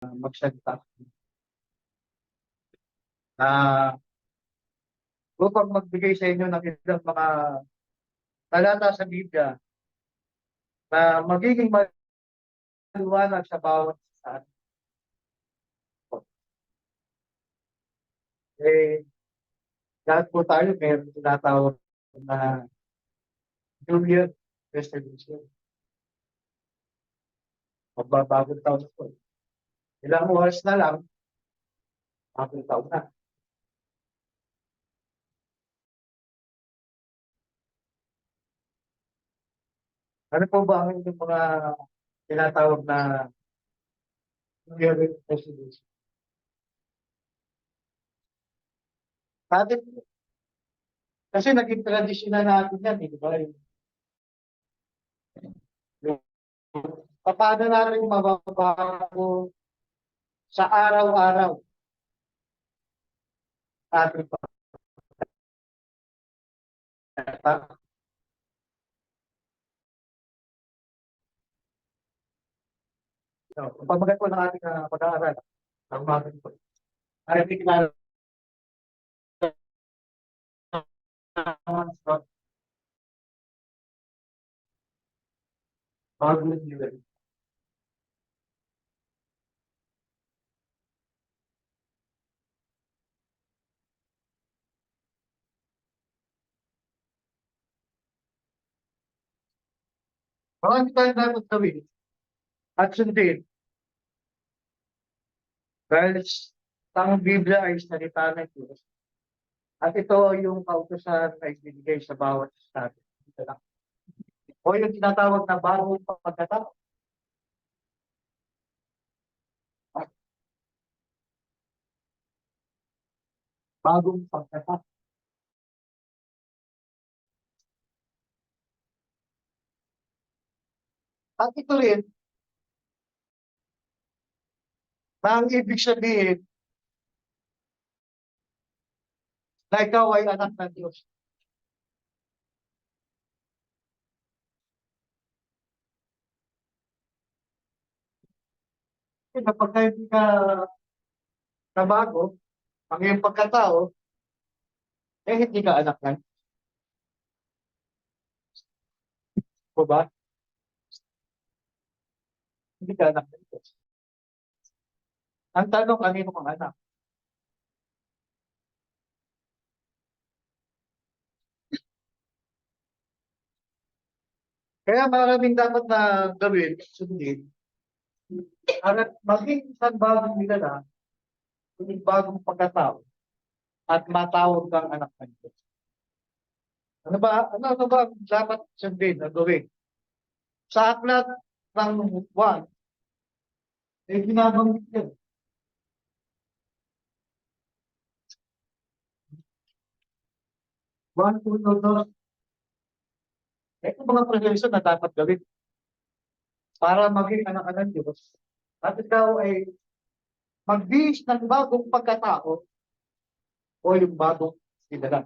magsalita na upang magbigay sa inyo ng ilang mga talata sa Biblia na magiging maliwanag sa bawat isa. Eh, lahat po tayo meron tinatawag na New Year resolution. Magbabagong taon na po. Ilang oras na lang, bagong taon na. Ano po ba ang inyong mga tinatawag na New Year resolution? Atin, kasi naging tradisyon na natin yan, di ba? Paano natin mababago sa araw-araw ating pagkakita? So, kung pamagat po ng ating pag-aaral, ang mga po, ay tikman naman sa bagong nila. Marami tayo dapat gawin at sundin dahil ang Biblia ay salita ng Diyos. At ito yung kautusan na ibinigay sa bawat isa. O yung tinatawag na bagong pagkatao. Bagong pagkatao. At ito rin, na ang ibig sabihin na ikaw ay anak ng Diyos. Kasi kapag hindi ka nabago, ang iyong pagkatao, eh hindi ka anak ng Diyos. Ba? Hindi ka anak ng Diyos. Ang tanong, kanino kang anak? Kaya maraming dapat na gawin, sundin, at maging isang bagong nila yung bagong pagkatao at matawag kang anak ng Diyos. Ano ba ang dapat sundin na gawin? Sa aklat ng 1, eh ginabanggit yun. 1, 2, 2, ito mga presensya na dapat gawin para maging anak ka ng Diyos. At ikaw ay magbihis ng bagong pagkatao o yung bagong sinala.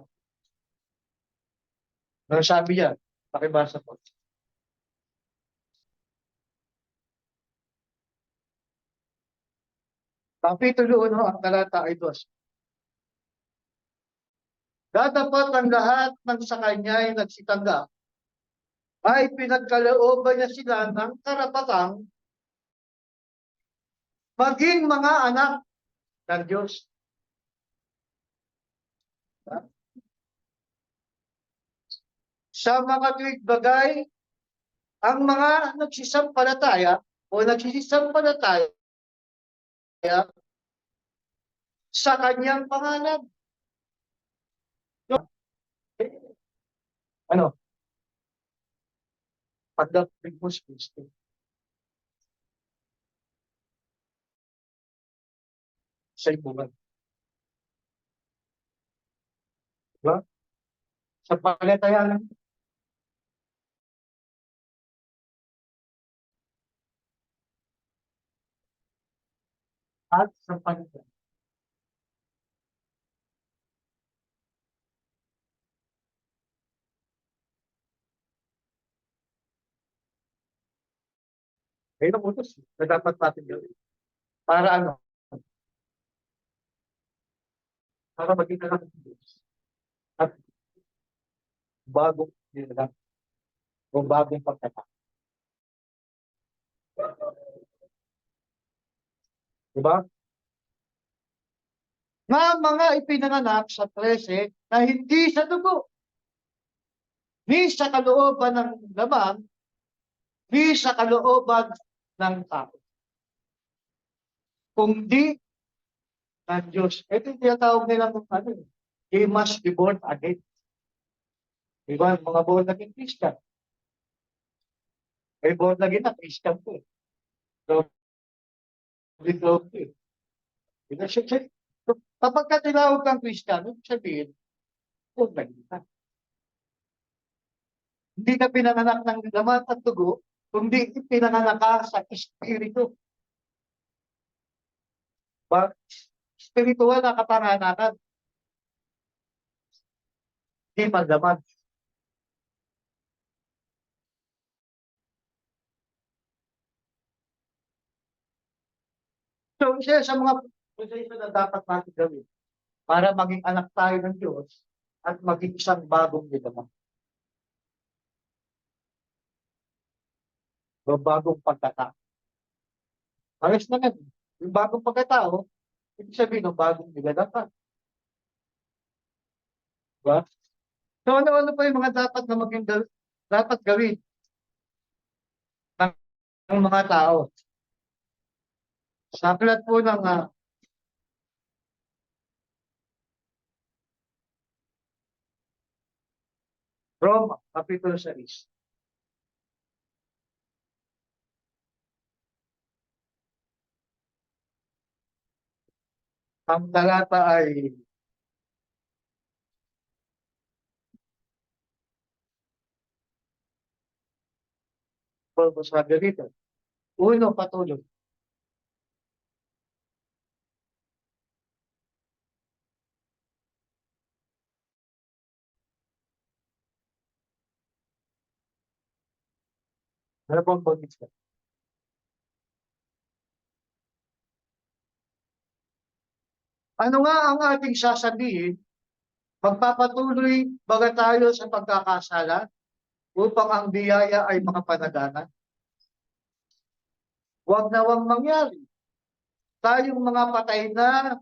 Ano sabi niya? Pakibasa po. Kapitulo 1, ang talata ay 2. Dadapat ang lahat ng sa kanya ay nagsitanggap ay pinagkalooban niya sila ng karapatang maging mga anak ng Diyos. Sa mga tuwid bagay, ang mga nagsisampalataya o nagsisisampalataya sa kanyang pangalan. Ano? Pagdating mo sa Kristo. Sa ibugan. Diba? Sa palatayanan. At sa palatayanan. Ngayon ang utos na dapat natin gawin. Para ano? Para maging anak ng Diyos. At bagong nila o bagong pagkatao. Diba? Nga mga ipinanganak sa 13 na hindi sa dugo, ni sa kalooban ng laman, ni sa kalooban ng tao. Kung di ng Diyos. Ito yung tinatawag nilang ano, he must be born again. Diba? Mga born again Christian. May born again na Christian po. So, ito po. Kapag ka tinawag kang Christian, ibig sabihin, born again ka. Hindi ka pinanganak ng laman at dugo, kundi pinanganak ka sa Espiritu. Spiritual na kapanganakan. Hindi man laman. So, isa sa mga proseso na dapat natin gawin para maging anak tayo ng Diyos at maging isang bagong nilaman. O bagong pagkatao. Ayos na nga. Yung bagong pagkatao, ibig sabihin ng bagong nilaman. Diba? So, ano-ano pa yung mga dapat na maging dapat gawin ng mga tao? Sa aklat po ng Roma, Kapitulo 6. Ang talata ay sabi rito. Uno, patuloy. Ano pong pagkits ka? Ano nga ang ating sasabihin? Magpapatuloy baga tayo sa pagkakasala upang ang biyaya ay makapanaganan? Huwag nawang mangyari. Tayong mga patay na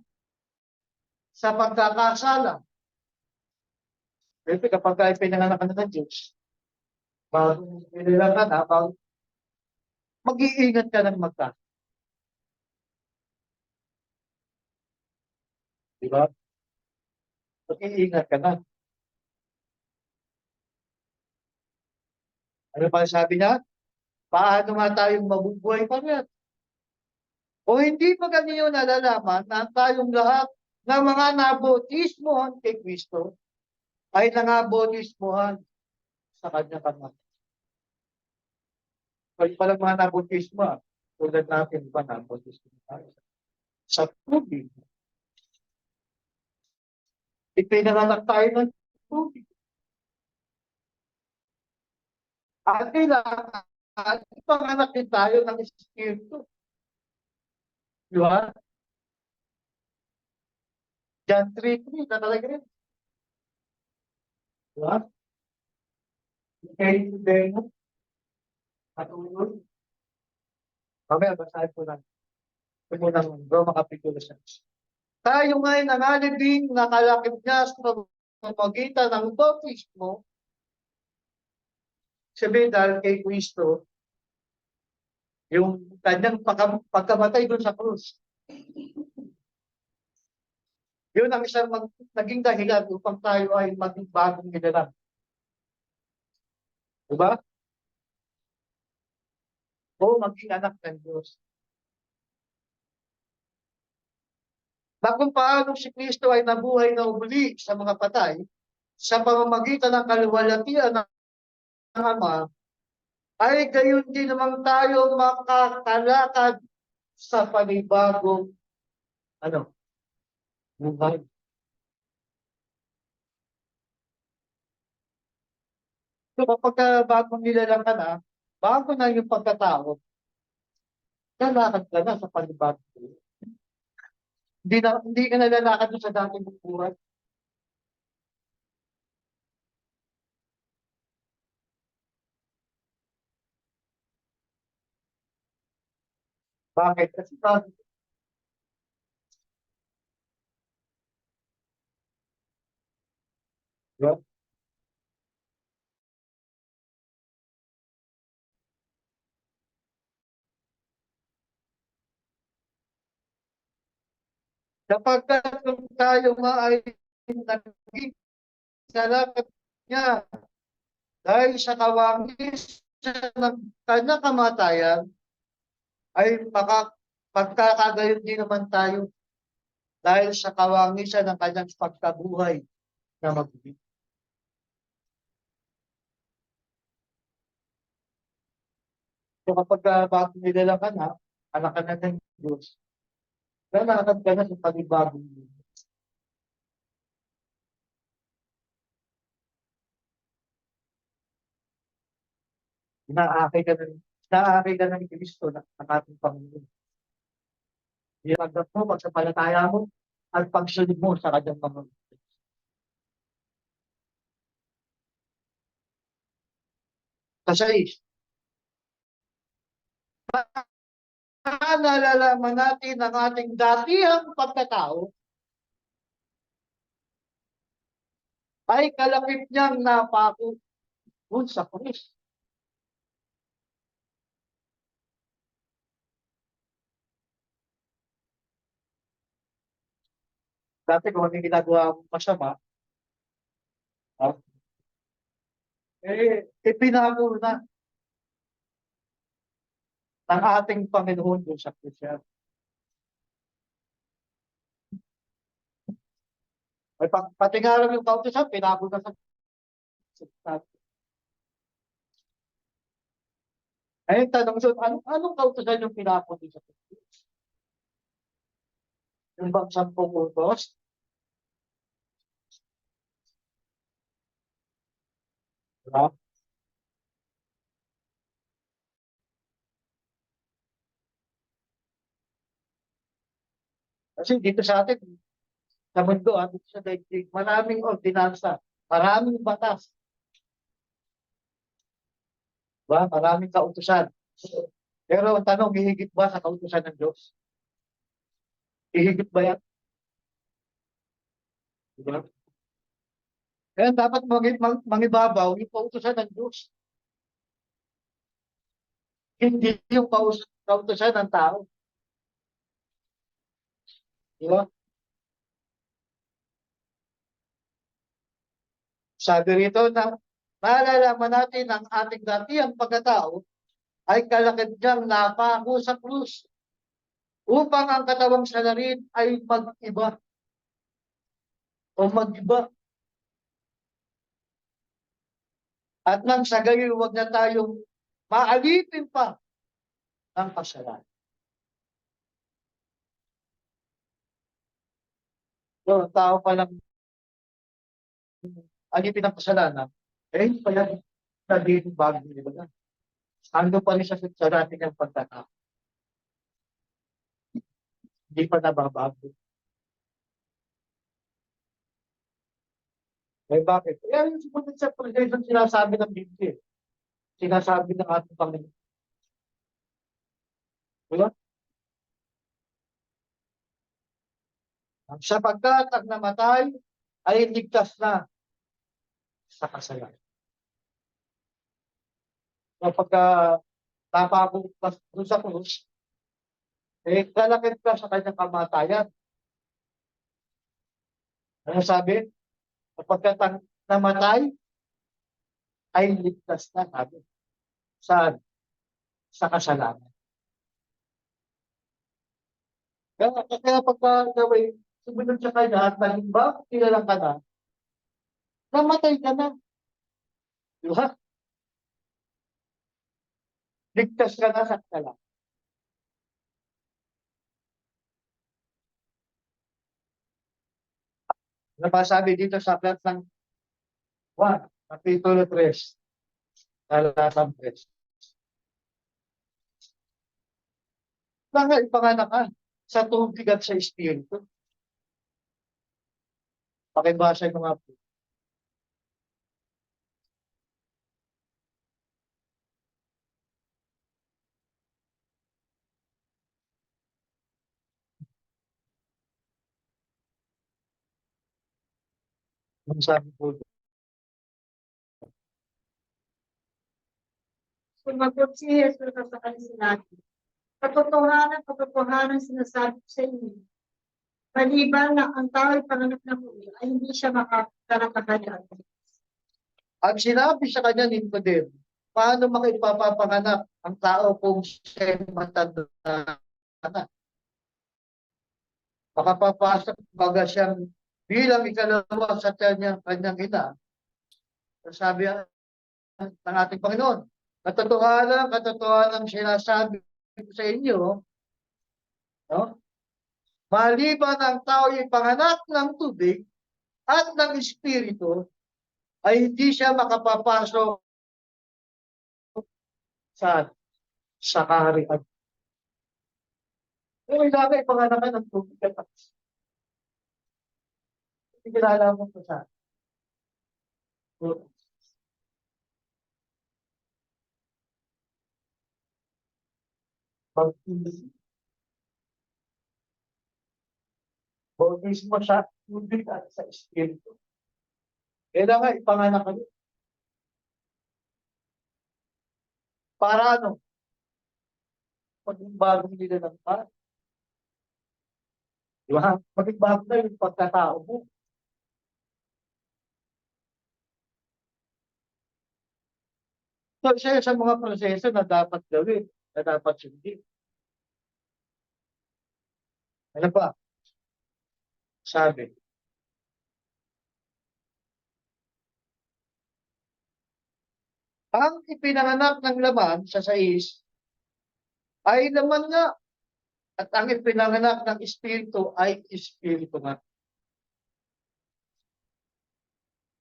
sa pagkakasala. Kasi kapag tayo pinanganak na ng Diyos, bago pinanganak ka na, mag-iingat ka ng magkakasala. Diba? Mag-iingat ka na. Ano pa sabi niya? Paano nga tayong mabubuhay pa rin? O hindi pa ganyo nalalaman na tayong lahat ng mga nabotismohan kay Kristo ay nangabotismohan sa kanya kamay. Kaya palang mga nabotismo, tulad natin ba nabotismo tayo? Sa tubig. Ipinanganak tayo ng tubig. At kailangan, ipanganak din tayo ng Espiritu. Di ba? John 3:3, nakalagay rin. Di ba? Kaya today mo, patuloy. Mamaya, basahin po lang. Ito mo ng Roma Kapitulo 6. Tayo ngayon nangalibing nakalakip niya sa pamagitan ng bautismo, sabihin dahil kay Kristo, yung kanyang pagkamatay doon sa krus. Yun ang isang naging dahilan upang tayo ay maging bagong nilalang. Diba? O maging anak ng Diyos. Na kung paano si Kristo ay nabuhay na uli sa mga patay, sa pamamagitan ng kaluwalhatian ng Ama, ay gayon din naman tayo makakalakad sa panibagong buhay. So kapag bagong nilalang ka na, bago na yung pagkatao, lalakad ka na sa panibagong buhay. Hindi ka nalalakad doon sa dating buhay. Bakit? Kasi diba? Kapag kung tayo nga ay naging salamat niya dahil sa kawangis ng kanyang kamatayan, ay pagkakagayon din naman tayo dahil sa kawangisan ng kanyang pagkabuhay na magbibig. So kapag bago nila ka na, anak ka na ng Diyos, lalakad ka na sa panibagong mundo. Inaakay ka ng Inaakay ka ng Kristo na ang ating Panginoon. Iagap mo, pagsapalataya mo, at pagsunod mo sa kanyang mga kasi nalalaman natin ang ating datihang pagkatao ay kalapit niyang napako dun sa Kristo. Dati kung ano yung ginagawa mong masama, ah, ipinago na ng ating Panginoon doon sa Kristo. Ay, pati nga lang yung kautosan, pinago na sa ay, tanong doon, anong kautosan yung pinago doon sa Kristo? Yung bang 10 utos? Diba? Kasi dito sa atin, sa mundo, dito sa daigdig, maraming ordinansa, maraming batas, diba? Maraming kautosan. Pero ang tanong, hihigit ba sa kautosan ng Diyos? Hihigit ba yan? Diba? Kaya dapat mangibabaw yung kautosan ng Diyos. Hindi yung kautosan ng tao. Diba? Sabi rito na nalalaman natin ang ating datihang pagkatao ay kalakid niyang napako sa krus upang ang katawang salarin ay mag-iba o mag-iba. At nang sa gayon, huwag na tayong maalipin pa ng kasalanan. So, tao pa lang alipin ng kasalanan, hindi pa yan naging bago nila. Ando pa rin sa dating ang pagkatao. Hindi pa nababago. Eh bakit? Yan yung sumunod sa presensyon sinasabi ng Biblia. Sinasabi ng ating Panginoon. Diba? Sapagkat ang namatay ay ligtas na sa kasalanan. Kapag napako doon sa krus, kalakit ka sa kanyang kamatayan. Ano sabi? Kapag namatay, ay ligtas na. Sabi. Saan? Sa kasalanan. Kaya pagka gawin, sumunod sa kanya at naging ba, kilalang ka na, namatay ka na. Di ba? Ligtas ka na sa kasalanan. Napasabi dito sa aklat ng 1, Kapitulo 3, talatang 3. Mga ipanganak ka sa tubig at sa espiritu. Pakibasa mo nga po. Ang sabi po. Sumagot si Jesus sa kanyang sinabi, katotohanan sinasabi ko sa inyo, maliban na ang tao'y panganak na muli, ay hindi siya makakarapagana. Ang sinabi sa kanya ni Nicodemo, paano makipapapanganak ang tao kung siya matanda na? Makapapasok baga siyang bilang ikalawa sa kanyang ina. Sabi ng ating Panginoon, katotohanan sinasabi ko sa inyo, no? Maliban ang tao ay panganak ng tubig at ng Espiritu, ay hindi siya makapapasok sa kaharian. Kung kailangan ipanganakan ng tubig at ng Espiritu. Kilala mo po sa bautismo sa tubig at sa Espiritu. Kailangan ipanganak kayo. Para ano? Maging bagong nila ng pa. Di ba? Maging bago na yung pagkatao mo. So, isa sa mga proseso na dapat gawin, na dapat sundin. Ano ba? Sabi. Ang ipinanganak ng laman sa sais ay laman nga. At ang ipinanganak ng Espiritu ay Espiritu nga.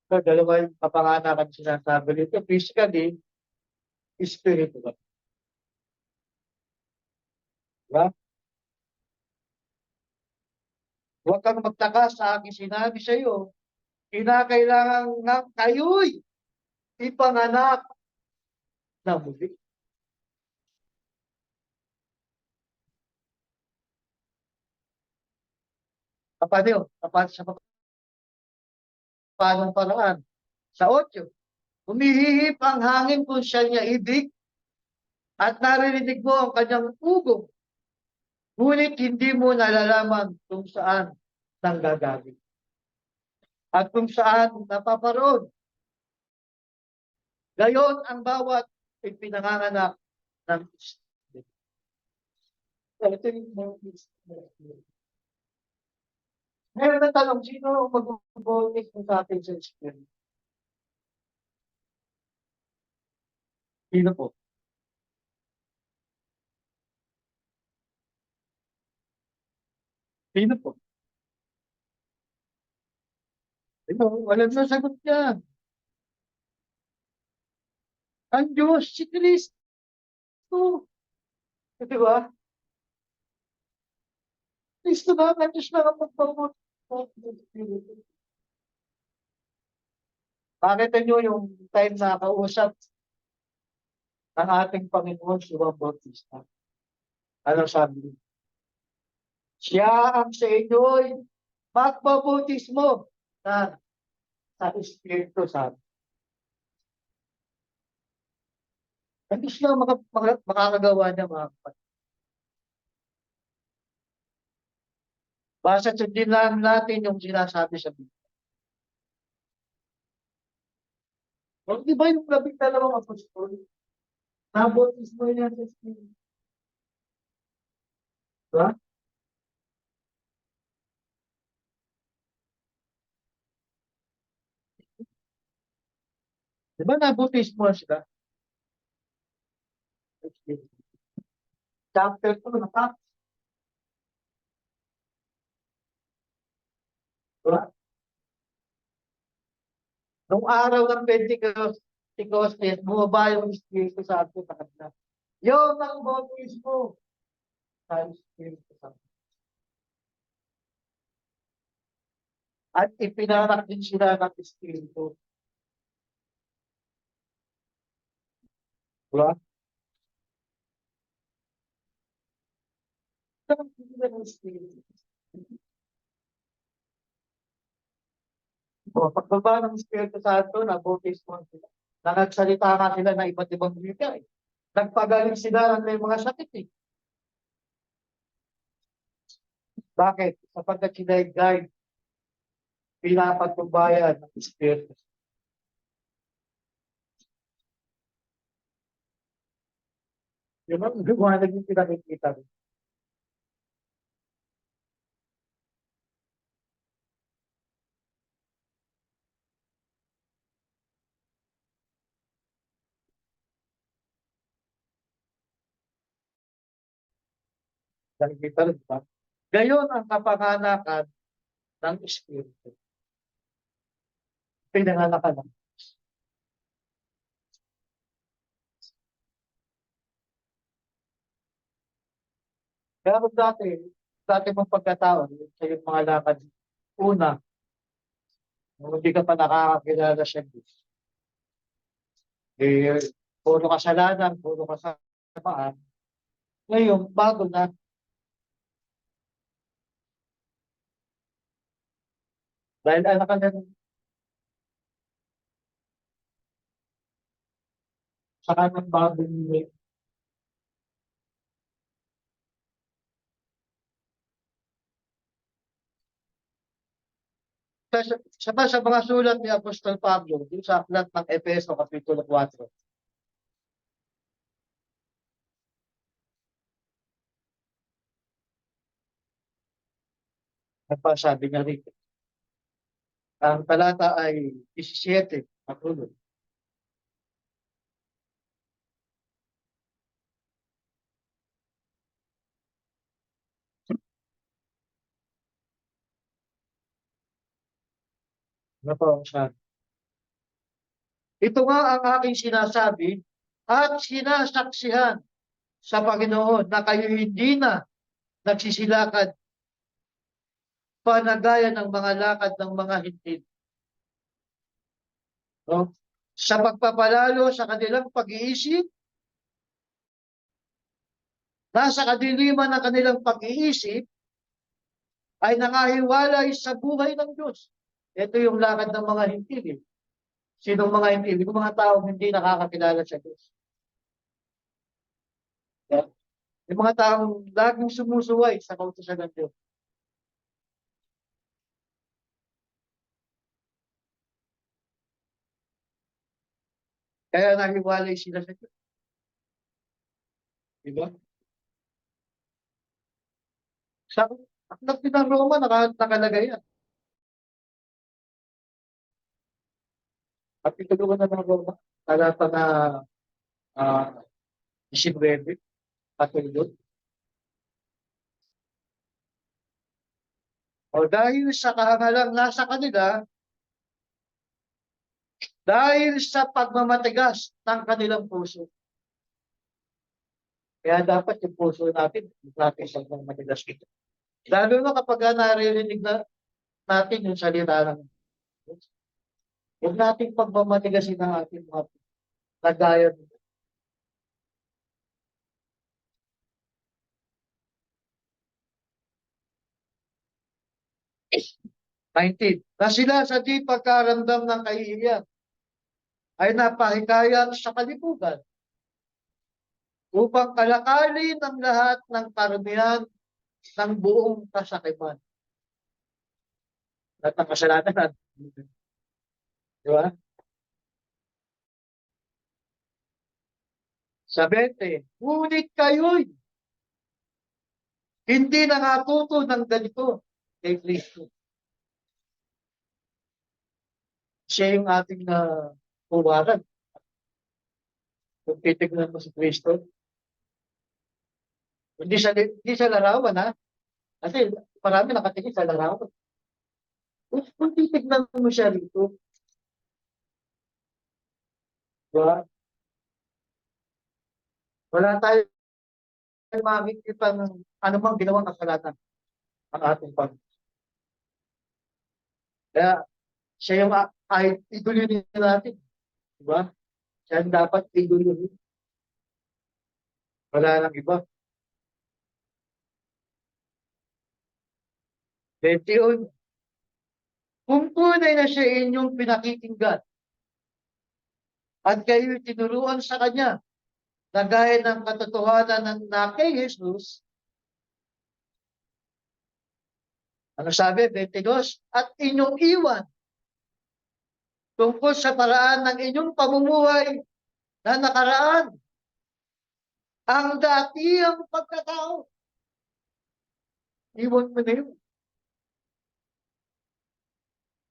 So, dalawa yung kapanganakan sinasabi nito. Physically, Espiritu nga. Diba? Huwag kang magtaka sa aking sinabi sa iyo. Kinakailangan nga kayo'y ipanganak na muli. Paano? Sa paanong paraan? Sa 8. Humihihip ang hangin kung siya niya ibig at naririnig mo ang kanyang ugong. Ngunit hindi mo nalalaman kung saan nanggagaling. At kung saan napaparoon. Gayon ang bawat ipinanganganak ng Espiritu. Ito yung meron na tanong, sino mag-bautis mo sa atin sa Espiritu? Sino po? Sino po? Ito, walang nasagot yan. Ang Diyos, si Kristo. Di ba? Kristo na, ang Diyos na ang magpabuti. Bakit nyo yung time na kausap ang ating Panginoon si Juan Bautista? Ano sabi niya? Siya ang sa inyo'y magbabutismo sa Espiritu Santo. Ang Diyos lang makakagawa niya mga kapatid. Basta sundin lang natin yung sinasabi sa Biblia. O, di ba yung 12 apostol? Nabautismo niya sa Espiritu. Diba? Di ba nabautismo sila? Chapter 2 na Acts. Diba? Nung araw ng Pentecostes, bumaba yung Espiritu Santo sa kanila. Yun ang bautismo sa Espiritu Santo. At ipinanak din sila ng Espiritu. Diba? Ang sila ng Espiritu. O, pagbaba ng Espiritu Santo, na-baptize mo sila. Nagsalita nga sila na iba't ibang wika eh. Nagpagaling sila ng may mga sakit eh. Bakit? Sapagkat sila ay guide, pinapatnubayan ng Espiritu. Yun ang liwanag yung pinakikita ko. Nakikita rin ba? Gayon ang kapanganakan ng Espiritu. Pinanganakan ng Kaya kung dati mong pagkataon, sa iyong mga lakad, una, nung hindi ka pa nakakakilala sa Diyos, eh, puro kasalanan, puro kasamaan, ngayon, bago na, dahil anak ka na sa kanang bagong niya. Sa mga sulat ni Apostol Pablo, dun sa aklat ng Efeso, Kapitulo 4, nagpasabi niya rin, ang talata ay 17, matulog. Ano po ang sabi? Ito nga ang aking sinasabi at sinasaksihan sa Panginoon na kayo hindi na nagsisilakad panagaya ng mga lakad ng mga hintil. No? Sa pagpapalalo sa kanilang pag-iisip, nasa kadiliman ng kanilang pag-iisip, ay nangahiwalay sa buhay ng Diyos. Ito yung lakad ng mga hintil. Eh. Sinong mga hintil? Yung mga taong hindi nakakakilala sa Diyos. Yeah. Yung mga taong laging sumusuway sa kautusan ng Diyos. Kaya nahiwalay sila sa Diyos. Diba? Sa aklat din ng Roma, nakalagay yan. At itulungan na ng Roma, talata na 19, patulog. O dahil sa kahangalang nasa kanila, dahil sa pagmamatigas ng kanilang puso. Kaya dapat yung puso natin sa pagmamatigas ito. Lalo na kapag naririnig na natin yung salita ng Diyos. Huwag natin pagmamatigasin ang ating mga lagayan. 19. Na sila sa di pagkaramdam ng kahihiyan ay napahikayat sa kalibugan upang kalakalin ang lahat ng karamihan ng buong kasakiman. At ang kasalanan natin. Di ba? Sa 20, ngunit kayo'y hindi nakatuto ng ganito kay Kristo. Siya yung ating huwaran. Kung titignan mo si Kristo, hindi siya larawan ha. Kasi marami nakatingin sa larawan. Kung titignan mo siya rito, diba? Wala tayo makikita ng anumang ginawang kasalanan ang ating Panginoon. Kaya siya yung idolin natin. Di ba? Siya ang dapat idolin. Wala nang iba. 21. Kung tunay na siya inyong pinakikinggan at kayo tinuruan sa kanya na gaya ng katotohanan na kay Jesus, ano sabi, 22, at inyong iwan tungkol sa paraan ng inyong pamumuhay na nakaraan, ang dati ang pagkatao. Iwan mo na yun.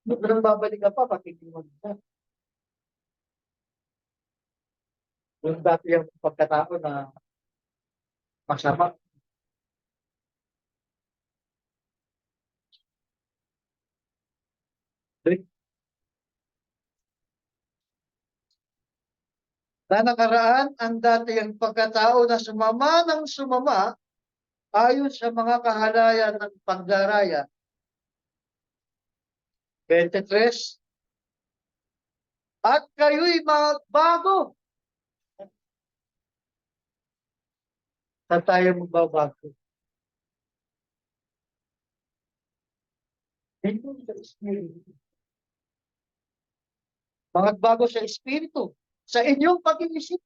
Huwag nang babalik ka pa, pakikiwan ka. Yung dati ang pagkatao na masama. Na nakaraan ang dati ang pagkatao na sumama ng sumama ayon sa mga kahalayan ng pagdaraya. 23. At kayo'y magbago. Saan tayo magbabago? Dito sa Espiritu. Magbago sa Espiritu. Sa inyong pag-iisip.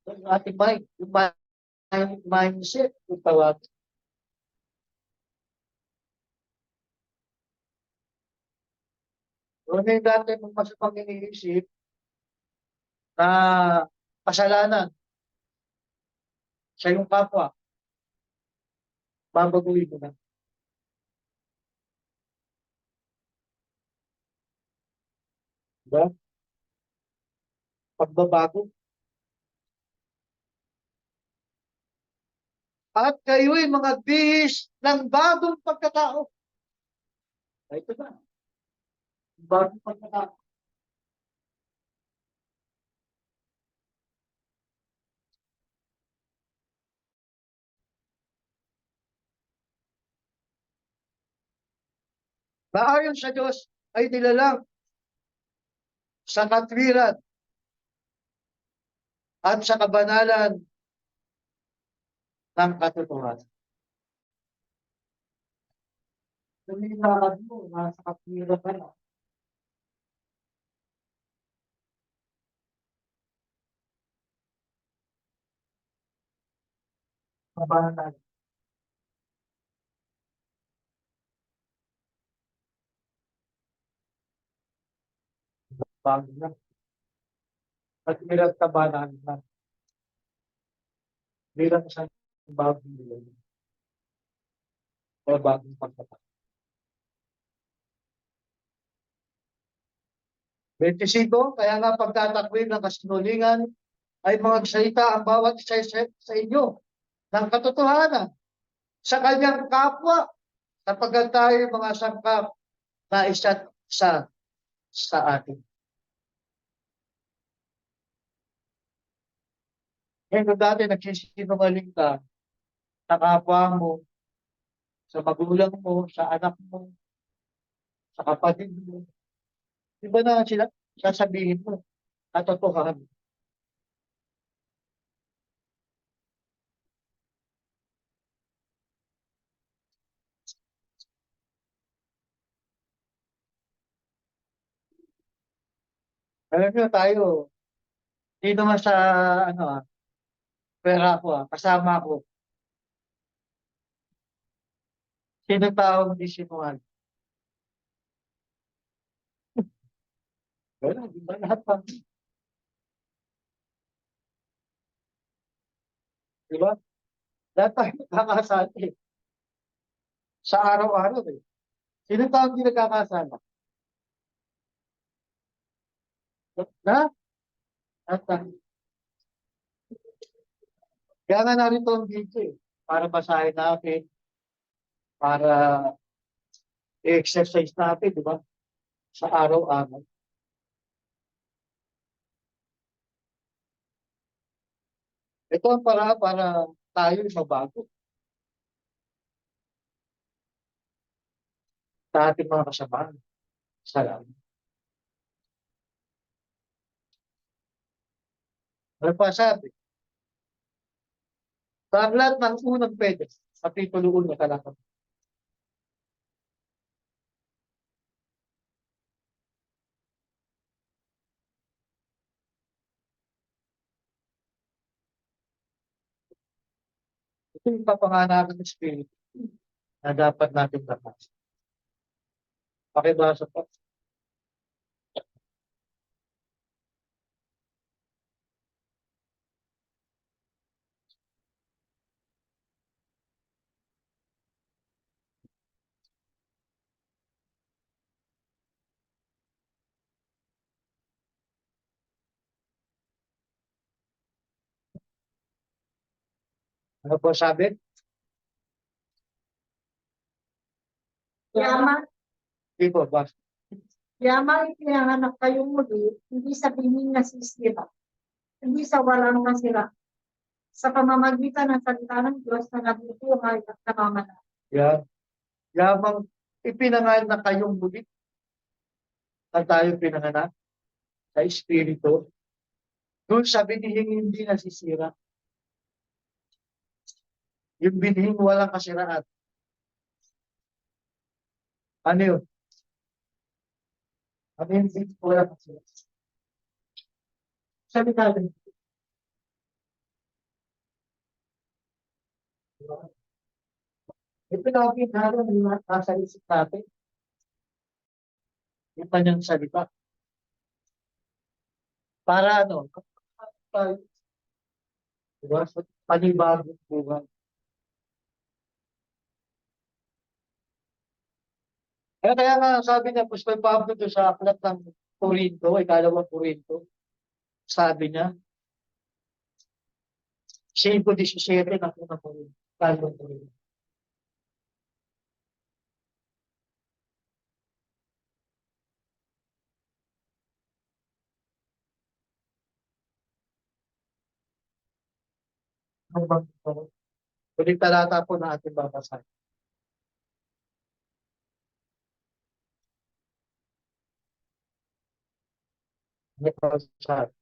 Sa ating mind. Yung mindset. Yung tawag. Kung may dati mong masamang iniisip na kasalanan sa iyong kapwa, babaguhin mo na. Diba? Pagbabago. At kayo'y mga bihis ng bagong pagkatao. Ito na. Bagong pagkatao. Na ayon sa Diyos ay nilalang sa katwiran at sa kabanalan ng katotohanan. Lumilaan mo, nasa katwiran ka na. Kabanalan. Bago na. Katwiran at kabanalan na. Bilang isang bagong nilalang. O bagong pagkatao. 25, kaya nga pagtatakwil ng kasinungalingan ay magsalita ang bawat isa sa inyo ng katotohanan sa kanyang kapwa sapagkat tayo mga sangkap na isa't isa sa atin. Ngayon kung dati nagsisinungaling ka sa kapwa mo, sa magulang mo, sa anak mo, sa kapatid mo, di ba na sila sasabihin mo katotohanan? Alam nyo tayo, dito nga sa ano pera ko kasama ko, sino taong di sinungaling? Wala, di ba lahat pa? Di ba? Lahat tayo nakakasali sa araw-araw eh. Sino taong di nagkakasala? Na? At kaya nga narito ang video eh, para basahin natin, para i-exercise natin, di ba? Sa araw-araw. Ito ang para tayo mabago. sa ating mga kasamahan. Salamat. Ano pa sabi? Sa aklat ng unang Pedro, Kapitulo 1, talata. Ito yung papanganakan ng Espiritu na dapat natin lakas. Pakibasa pa. Ano po sabi? Yaman, Hindi po, basta. yaman ipinanganak kayong muli, hindi sa bining nasisira, hindi sa walang nasira, sa pamamagitan ng salita ng Diyos na nabubuhay at namamanal. Yan. Yamang ipinangalan na kayong muli na tayo pinanganak sa Espiritu. Doon sa binihing hindi nasisira. Yung binihing walang kasiraan. Ano yun? Ano yung binihing walang kasiraan? Sabi natin. Ipinagin natin yung nasa isip natin. Yung kanyang salita. Para ano? Para, diba? Sa panibagong buhay. Kaya nga sabi niya, Apostol Pablo doon sa aklat ng Corinto, ikalawang Corinto, sabi niya, 5:17 ng unang Corinto, ikalawang Corinto. Ano bang ito? Ulit talata po na ating babasahin. Ano po sabi?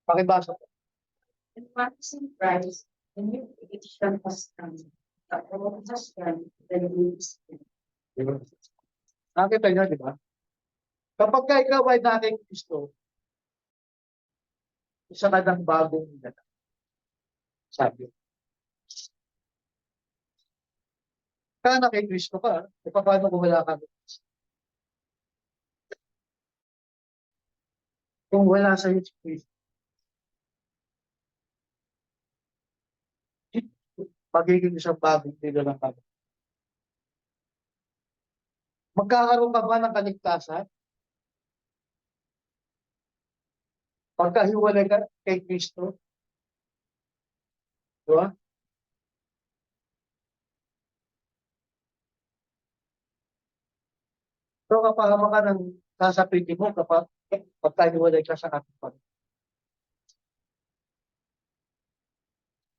Pakibasa po. And what is in Christ, the new creation has come, the old has gone, the new is here. Diba? Nakita niyo, di ba? Kapag ka ikaw ay dating Kristo, isa ka ng bagong ganap. Sabi. Kaya na kay Kristo ka, e paano kung wala ka? Kung wala sa iyo si Kristo, magiging isang bagong nila ng kami. Magkakaroon ka ba ng kaligtasan? Pagkahiwalay ka kay Kristo, di ba? So kapahama ka ng sasapitin mo kapag pagkahiwalay ka sa katipan.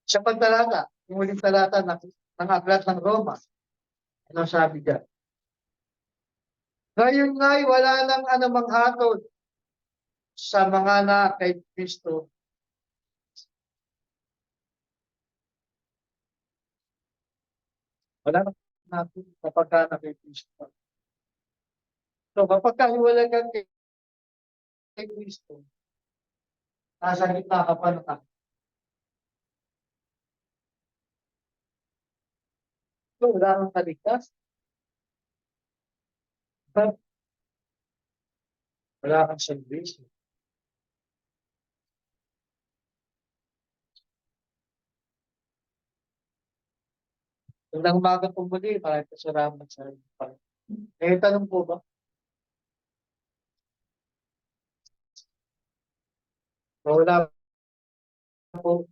Sa pagtalata, yung uling talata ng aklat ng Roma, ano sabi dyan? Ngayon nga'y wala nang anumang hatol sa mga na kay Kristo. Wala nang hatol kapag ka na kay Kristo. So kapag kahiwalay ka kay Kristo, nasa gitna ka pa ng takot. So wala kang kaligtas. Wala kang salvation. Hanggang umaga po muli, maraming pasalamat sa inyo. May tanong po ba? Wala po.